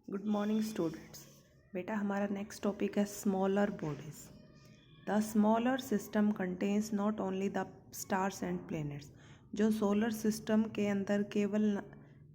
Good morning students. बेटा हमारा next topic है smaller bodies. The smaller system contains not only the stars and planets. जो solar system के अंदर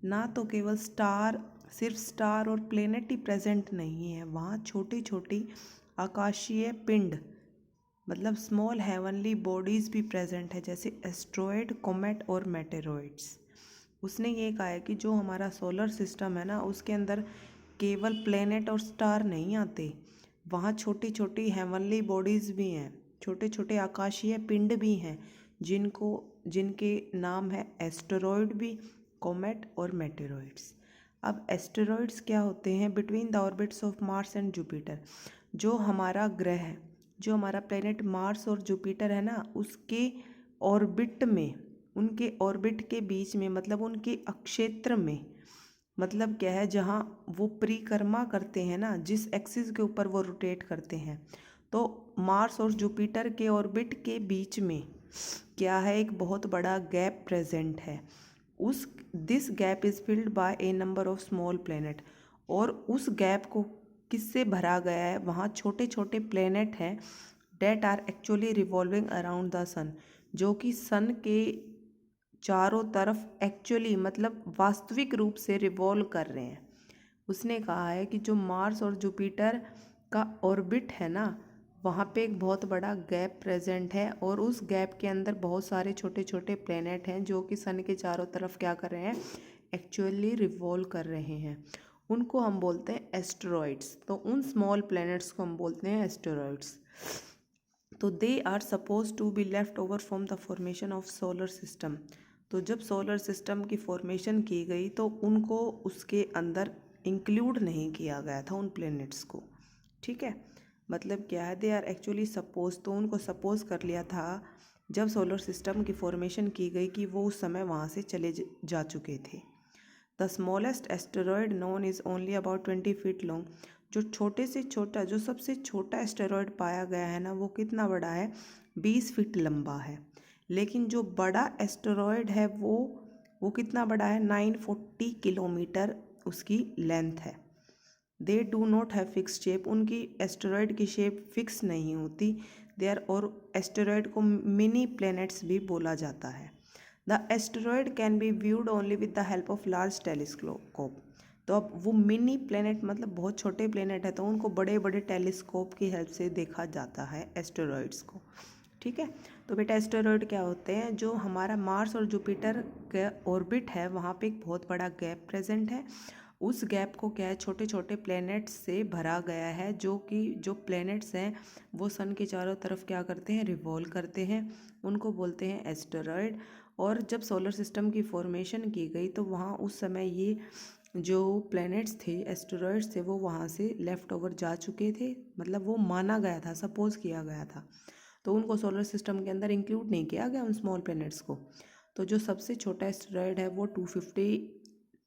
ना तो केवल सिर्फ स्टार और प्लैनेट ही प्रेजेंट नहीं है, वहाँ छोटी छोटी आकाशीय पिंड मतलब स्मॉल हेवनली बॉडीज़ भी प्रेजेंट है, जैसे एस्ट्रॉयड, कोमेट और मेटेरॉइड्स। उसने ये कहा है कि जो हमारा सोलर सिस्टम है ना, उसके अंदर केवल प्लेनेट और स्टार नहीं आते, वहाँ छोटी छोटी हेवनली बॉडीज़ भी हैं, छोटे छोटे आकाशीय पिंड भी हैं, जिनके नाम है एस्टेरॉयड भी, कोमेट और मेटेरॉइड्स। अब एस्टेरॉयड्स क्या होते हैं? Between the orbits of Mars and Jupiter. जो हमारा ग्रह है, जो हमारा प्लेनेट मार्स और जुपिटर है ना, उसके ऑर्बिट में, उनके ऑर्बिट के बीच में, मतलब उनके अक्षेत्र में, मतलब क्या है, जहाँ वो परिक्रमा करते हैं ना, जिस एक्सिस के ऊपर वो रोटेट करते हैं, तो मार्स और जुपिटर के ऑर्बिट के बीच में क्या है, एक बहुत बड़ा गैप प्रेजेंट है। This gap is filled by A number of small planet. और उस गैप को किससे भरा गया है? वहाँ छोटे छोटे प्लैनेट हैं that are actually revolving around the sun, जो कि सन के चारों तरफ एक्चुअली मतलब वास्तविक रूप से रिवॉल्व कर रहे हैं। उसने कहा है कि जो मार्स और जुपिटर का ऑर्बिट है ना, वहाँ पे एक बहुत बड़ा गैप प्रेजेंट है, और उस गैप के अंदर बहुत सारे छोटे छोटे प्लैनेट हैं जो कि सन के चारों तरफ क्या कर रहे हैं, एक्चुअली रिवॉल्व कर रहे हैं। उनको हम बोलते हैं एस्टेरॉइड्स। तो उन स्मॉल प्लैनेट्स को हम बोलते हैं एस्टेरॉइड्स। तो they are suppose to be left over from the formation of solar system. तो जब सोलर सिस्टम की फॉर्मेशन की गई तो उनको उसके अंदर इंक्लूड नहीं किया गया था, उन प्लैनेट्स को। ठीक है, मतलब क्या है, दे आर एक्चुअली सपोज, तो उनको सपोज कर लिया था जब सोलर सिस्टम की फॉर्मेशन की गई कि वो उस समय वहाँ से चले जा चुके थे। The smallest asteroid known is only about 20 feet long. जो छोटे से छोटा, जो सबसे छोटा एस्टेरॉयड पाया गया है ना, वो कितना बड़ा है? 20 फीट लंबा है। लेकिन जो बड़ा एस्टेरॉयड है वो कितना बड़ा है? 940 किलोमीटर उसकी लेंथ है। दे do not have fix shape. उनकी एस्टेरॉयड की शेप फिक्स नहीं होती। दे आर, और एस्टेरॉयड को मिनी प्लैनेट्स भी बोला जाता है। The asteroid can be viewed only with the help of large telescope. तो अब वो मिनी प्लैनेट मतलब बहुत छोटे प्लैनेट है, तो उनको बड़े बड़े टेलीस्कोप की हेल्प से देखा जाता है एस्टेरॉयड्स को। ठीक है, तो बेटा एस्टेरॉयड क्या होते हैं? जो हमारा मार्स और जुपिटर का ऑर्बिट है, वहाँ पे एक बहुत बड़ा गैप प्रेजेंट है। उस गैप को क्या है, छोटे छोटे प्लैनेट्स से भरा गया है, जो प्लैनेट्स हैं वो सन के चारों तरफ क्या करते हैं, रिवॉल्व करते हैं। उनको बोलते हैं एस्टेरॉयड। और जब सोलर सिस्टम की फॉर्मेशन की गई तो वहाँ उस समय ये जो प्लैनेट्स थे, एस्टेरॉयड्स थे, वो वहाँ से लेफ्ट ओवर जा चुके थे, मतलब वो माना गया था, सपोज किया गया था। तो उनको सोलर सिस्टम के अंदर इंक्लूड नहीं किया गया, उन स्मॉल प्लैनेट्स को। तो जो सबसे छोटा एस्टेरॉयड है वो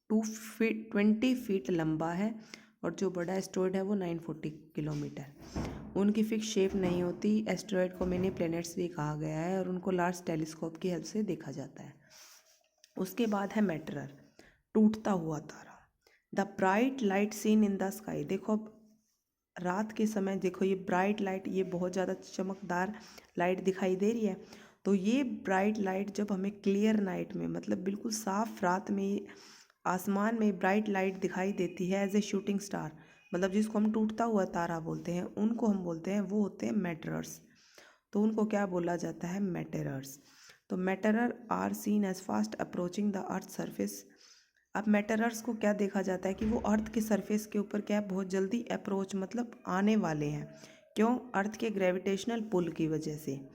20 फीट लंबा है, और जो बड़ा एस्टेरॉयड है वो 940 किलोमीटर। उनकी फिक्स शेप नहीं होती। एस्टेरॉयड को मिनी प्लैनेट्स भी कहा गया है, और उनको लार्ज टेलीस्कोप की हेल्प से देखा जाता है। उसके बाद है मेटरर, टूटता हुआ तारा। The bright light seen in the sky. देखो अब रात के समय देखो, ये ब्राइट लाइट, ये बहुत ज़्यादा चमकदार लाइट दिखाई दे रही है। तो ये ब्राइट लाइट जब हमें क्लियर नाइट में, मतलब बिल्कुल साफ रात में आसमान में ब्राइट लाइट दिखाई देती है एज ए शूटिंग स्टार, मतलब जिसको हम टूटता हुआ तारा बोलते हैं, उनको हम बोलते हैं, वो होते हैं मेटरर्स। तो उनको क्या बोला जाता है? मेटरर्स। तो meteor are seen as fast approaching the earth surface. अब मेटरर्स को क्या देखा जाता है कि वो अर्थ के सरफेस के ऊपर क्या है, बहुत जल्दी अप्रोच मतलब आने वाले हैं। क्यों? अर्थ के ग्रेविटेशनल पुल की वजह से।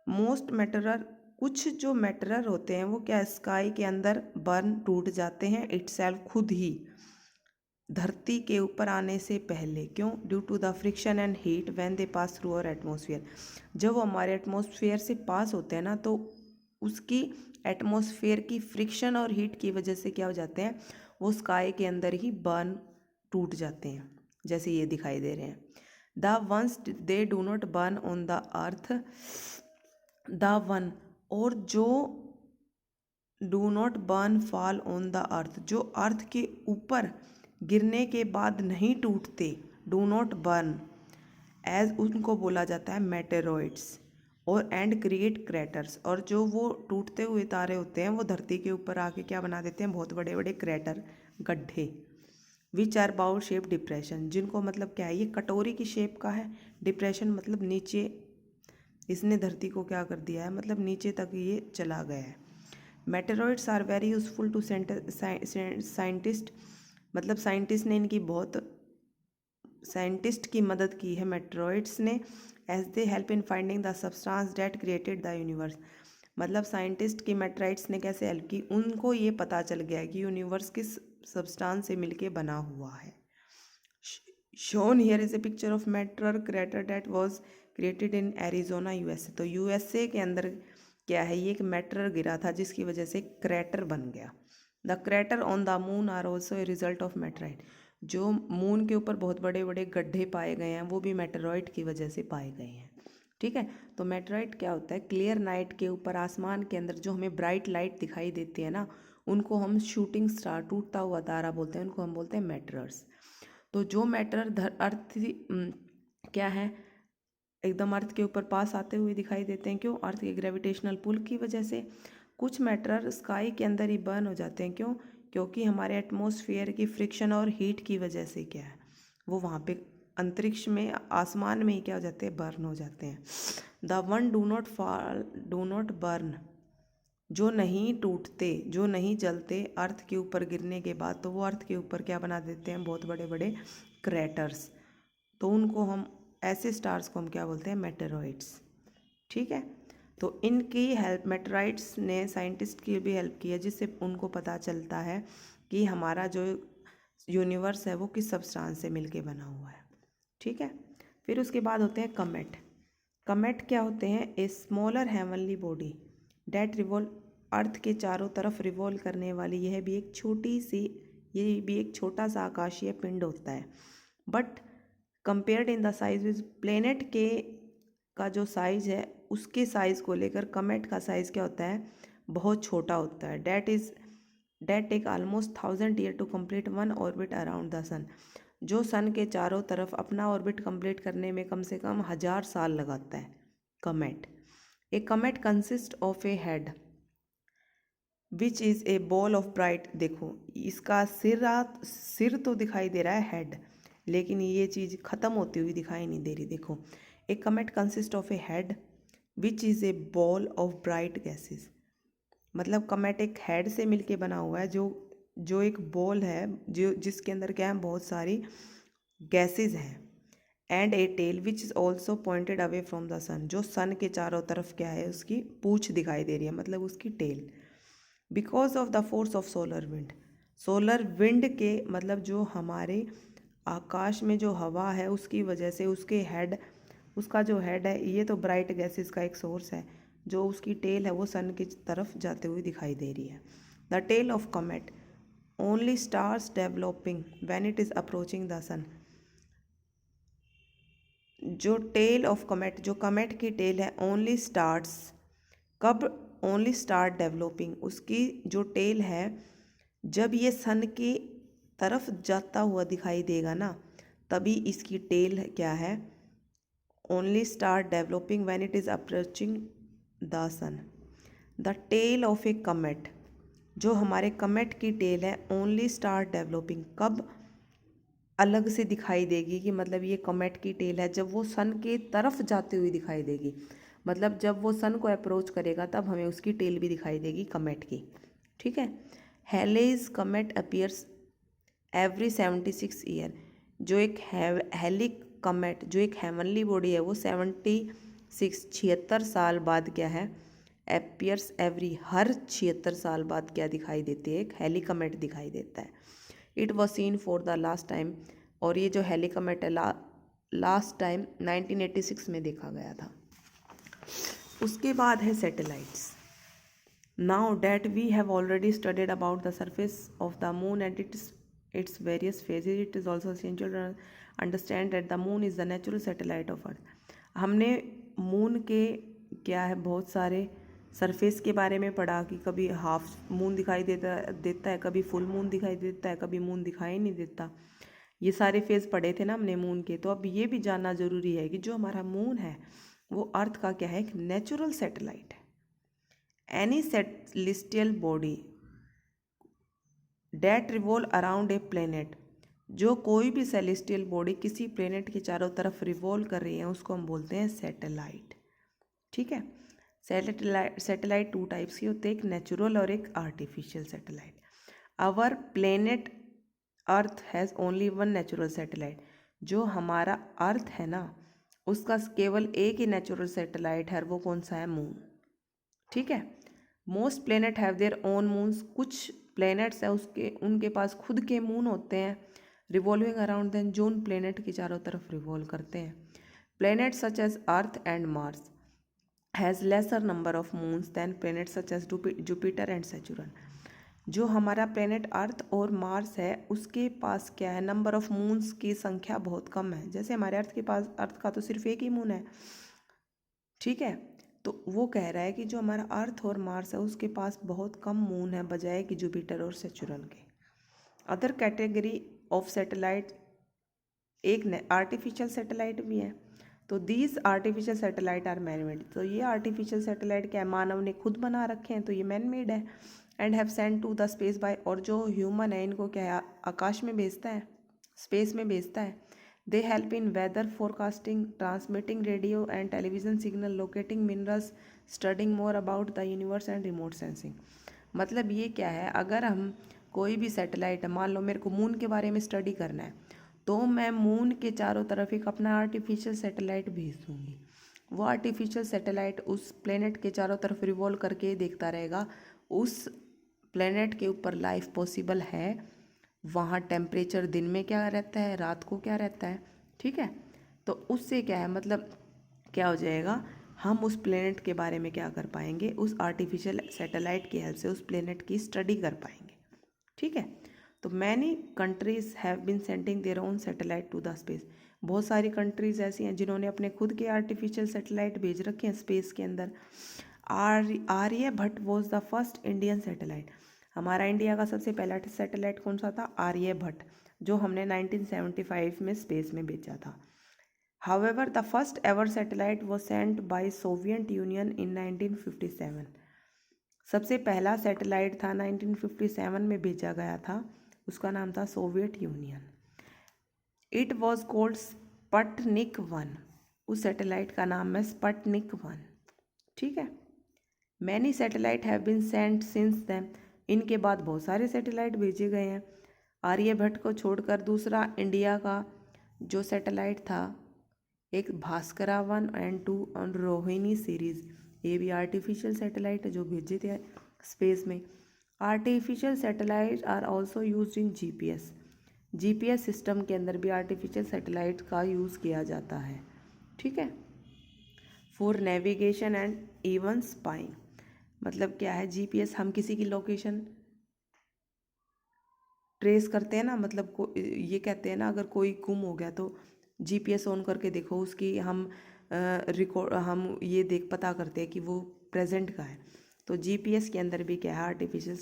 मोस्ट मेटरर, कुछ जो मेटरर होते हैं वो क्या, स्काई के अंदर बर्न, टूट जाते हैं इटसेल्फ, खुद ही धरती के ऊपर आने से पहले। क्यों? Due to the friction and heat when they pass through our atmosphere. जब वो हमारे एटमॉस्फेयर से पास होते हैं ना, तो उसकी एटमॉस्फेयर की फ्रिक्शन और हीट की वजह से क्या हो जाते हैं, वो स्काई के अंदर ही बर्न, टूट जाते हैं, जैसे ये दिखाई दे रहे हैं। The ones they do not burn on the earth, the one, और जो do not burn fall on the earth, जो अर्थ के ऊपर गिरने के बाद नहीं टूटते, डू नॉट बर्न, एज उनको बोला जाता है मेटेरॉइड्स, और एंड क्रिएट क्रैटर्स, और जो वो टूटते हुए तारे होते हैं वो धरती के ऊपर आके क्या बना देते हैं, बहुत बड़े बड़े क्रैटर, गड्ढे। Which are bowl shape depression, जिनको मतलब क्या है, ये कटोरी की शेप का है, डिप्रेशन मतलब नीचे, इसने धरती को क्या कर दिया है, मतलब नीचे तक ये चला गया है। Meteoroids are very useful to scientist, मतलब साइंटिस्ट ने इनकी बहुत, साइंटिस्ट की मदद की है मेटेरॉइड्स ने, as they help in finding the substance that created the universe, मतलब साइंटिस्ट की मेटेरॉइड्स ने कैसे हेल्प की, उनको ये पता चल गया है कि यूनिवर्स किस सब्सटेंस से मिलके बना हुआ है। Shown here is a picture of meteor crater that was created in Arizona USA, तो यूएसए के अंदर क्या है, ये एक मेटेर गिरा था जिसकी वजह से क्रैटर बन गया। The crater on the moon are also a result of meteorite, जो मून के ऊपर बहुत बड़े बड़े गड्ढे पाए गए हैं वो भी मेटेरॉइड की वजह से पाए गए हैं। ठीक है, तो मेटेराइट क्या होता है, क्लियर नाइट के ऊपर आसमान के अंदर जो हमें ब्राइट लाइट दिखाई देती है ना, उनको हम शूटिंग स्टार, टूटता हुआ तारा बोलते हैं, उनको हम बोलते हैं मेटेरर्स। तो जो मैटर अर्थ क्या है, एकदम अर्थ के ऊपर पास आते हुए दिखाई देते हैं, क्यों, अर्थ के ग्रेविटेशनल पुल की वजह से। कुछ मैटर स्काई के अंदर ही बर्न हो जाते हैं, क्यों, क्योंकि हमारे एटमॉस्फेयर की फ्रिक्शन और हीट की वजह से क्या है, वो वहाँ पे अंतरिक्ष में, आसमान में ही क्या हो जाते हैं, बर्न हो जाते हैं। The one do not fall do not burn, जो नहीं टूटते, जो नहीं जलते अर्थ के ऊपर गिरने के बाद, तो वो अर्थ के ऊपर क्या बना देते हैं, बहुत बड़े बड़े क्रैटर्स। तो उनको हम, ऐसे स्टार्स को हम क्या बोलते हैं, मेटेरॉइड्स। ठीक है, तो इनकी हेल्प, मेटेराइट्स ने साइंटिस्ट की भी हेल्प की है, जिससे उनको पता चलता है कि हमारा जो यूनिवर्स है वो किस सब्सटेंस से मिलके बना हुआ है। ठीक है, फिर उसके बाद होते हैं कमेट। कमेट क्या होते हैं, a smaller heavenly body that revolve, earth के चारों तरफ रिवॉल्व करने वाली, यह भी एक छोटी सी, ये भी एक छोटा सा आकाशीय पिंड होता है। But compared in the size with planet के का जो साइज है, उसके साइज को लेकर कमेट का साइज क्या होता है, बहुत छोटा होता है। That take almost 1000 year to complete one orbit around the sun, जो सन के चारों तरफ अपना ऑर्बिट कंप्लीट करने में कम से कम 1000 साल लगाता है comet. A comet consist of a head which is a ball of bright, देखो इसका सिर तो दिखाई दे रहा है हेड, लेकिन ये चीज़ ख़त्म होती हुई दिखाई नहीं दे रही। देखो, a comet consist of a head which is a ball of bright gases, मतलब कमेट एक हेड से मिलके बना हुआ है, जो एक बॉल है, जो जिसके अंदर क्या है, बहुत सारी गैसेस हैं। And a tail which is also pointed away from the sun, जो सन के चारों तरफ क्या है, उसकी पूँछ दिखाई दे रही है, मतलब उसकी tail. Because of the force of solar wind, solar wind के मतलब जो हमारे आकाश में जो हवा है उसकी वजह से उसके हेड, उसका जो हेड है, ये तो ब्राइट गैसेस का एक सोर्स है, जो उसकी टेल है वो सन की तरफ जाते हुए दिखाई दे रही है। The tail of comet only stars developing when it is approaching the sun, जो टेल ऑफ कमेट, जो कमेट की टेल है, ओनली स्टार्स, कब, ओनली स्टार्ट डेवलपिंग, उसकी जो टेल है जब ये सन की तरफ जाता हुआ दिखाई देगा ना, तभी इसकी टेल क्या है, only start developing when it is approaching the sun. The tail of a comet, जो हमारे कमेट की टेल है, ओनली स्टार्ट डेवलपिंग, कब अलग से दिखाई देगी, कि मतलब ये कमेट की टेल है जब वो सन की तरफ जाती हुई दिखाई देगी, मतलब जब वो सन को अप्रोच करेगा तब हमें उसकी टेल भी दिखाई देगी कमेट की। ठीक है, हेलेज कमेट अपीयर्स एवरी 76 ईयर, जो एक हेली कमेट, जो एक हेवनली बॉडी है, वो 76 साल बाद क्या है, अपीयर्स एवरी, हर 76 साल बाद क्या दिखाई देती है, एक हेली कमेट दिखाई देता है। It was seen for the last time, और ये जो हेली कमेट है लास्ट टाइम 1986 में देखा गया था। उसके बाद है satellites. Now that we have already studied about the surface of the moon and its various phases, it is also essential to understand that the moon is the natural satellite of earth। हमने moon के क्या है, बहुत सारे surface के बारे में पढ़ा कि कभी हाफ मून दिखाई देता है, कभी फुल मून दिखाई देता है, कभी मून दिखाई नहीं देता। ये सारे फेज पढ़े थे ना हमने मून के। तो अब ये भी जानना जरूरी है कि जो हमारा मून है वो अर्थ का क्या है, एक नेचुरल सैटेलाइट है। Any celestial body that revolve around a planet, जो कोई भी सेलेस्टियल बॉडी किसी प्लेनेट के चारों तरफ रिवॉल्व कर रही है उसको हम बोलते हैं सैटेलाइट। ठीक है। सैटेलाइट टू टाइप्स की होते हैं, एक नेचुरल और एक artificial satellite. Our planet earth has only one natural satellite, जो हमारा अर्थ है ना उसका केवल एक ही नेचुरल सैटेलाइट है, वो कौन सा है, मून। ठीक है। Most planet have their own moons, कुछ प्लेनेट्स है उसके उनके पास खुद के मून होते हैं रिवॉल्विंग अराउंड देन, जो उन प्लेनेट की चारों तरफ रिवॉल्व करते हैं। Planet such as Earth and Mars has lesser number of moons than planet such as Jupiter and Saturn. जो हमारा प्लेनेट अर्थ और मार्स है उसके पास क्या है, नंबर ऑफ मून्स की संख्या बहुत कम है। जैसे हमारे अर्थ के पास, अर्थ का तो सिर्फ एक ही मून है। ठीक है। तो वो कह रहा है कि जो हमारा अर्थ और मार्स है उसके पास बहुत कम मून है बजाय कि जुपिटर और सैचुरन के। अदर कैटेगरी ऑफ सैटेलाइट, एक आर्टिफिशियल सैटेलाइट भी है। तो these artificial satellite are man made, तो ये आर्टिफिशियल सैटेलाइट क्या है, मानव ने खुद बना रखे हैं, तो ये मैन मेड है। And have send to the space by, और जो ह्यूमन है इनको क्या है आकाश में भेजता है, स्पेस में भेजता है। They help in weather forecasting, transmitting radio and television signal, locating minerals, studying more about the universe and remote sensing. मतलब ये क्या है, अगर हम कोई भी सैटेलाइट है, मान लो मेरे को मून के बारे में स्टडी करना है, तो मैं मून के चारों तरफ एक अपना आर्टिफिशियल सैटेलाइट भेज दूँगी। वो आर्टिफिशियल सैटेलाइट उस प्लेनेट के चारों तरफ रिवॉल्व करके देखता रहेगा उस प्लेनेट के ऊपर लाइफ पॉसिबल है, वहाँ टेम्परेचर दिन में क्या रहता है, रात को क्या रहता है। ठीक है। तो उससे क्या है, मतलब क्या हो जाएगा, हम उस प्लेनेट के बारे में क्या कर पाएंगे, उस आर्टिफिशियल सैटेलाइट की हेल्प से उस प्लेनेट की स्टडी कर पाएंगे। ठीक है। तो many countries have been sending their own satellite to the space, बहुत सारी कंट्रीज ऐसी हैं जिन्होंने अपने खुद के आर्टिफिशियल सैटेलाइट भेज रखे हैं स्पेस के अंदर। Aryabhata was the first Indian satellite, हमारा इंडिया का सबसे पहला सैटेलाइट कौन सा था, आर्यभट्ट, जो हमने 1975 में स्पेस में भेजा था। However the first ever satellite was sent by Soviet Union in 1957, सबसे पहला सैटेलाइट था 1957 में भेजा गया था, उसका नाम था Soviet union. It was cold Sputnik 1, उस सैटेलाइट का नाम है स्पटनिक 1। ठीक है। Many satellite have been sent since then, इनके बाद बहुत सारे सैटेलाइट भेजे गए हैं। आर्यभट्ट को छोड़कर दूसरा इंडिया का जो सैटेलाइट था, एक भास्करा 1 एंड 2 और रोहिणी सीरीज़, ये भी आर्टिफिशियल सैटेलाइट है जो भेजे थे स्पेस में। Artificial satellite are also use in GPS, GPS system के अंदर भी आर्टिफिशियल सैटेलाइट का यूज़ किया जाता है। ठीक है। For navigation and even spying, मतलब क्या है, जीपीएस हम किसी की लोकेशन ट्रेस करते हैं ना, मतलब ये कहते हैं ना अगर कोई गुम हो गया तो जीपीएस ऑन करके देखो उसकी हम रिकॉर्ड, हम ये देख पता करते हैं कि वो प्रेजेंट का है। तो जीपीएस के अंदर भी क्या है, आर्टिफिशियल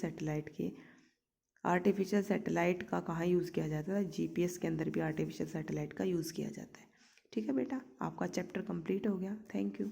सैटेलाइट का कहाँ यूज़ किया जाता है, जीपीएस के अंदर भी आर्टिफिशियल सैटेलाइट का यूज़ किया जाता है। ठीक है बेटा, आपका चैप्टर कंप्लीट हो गया। Thank you.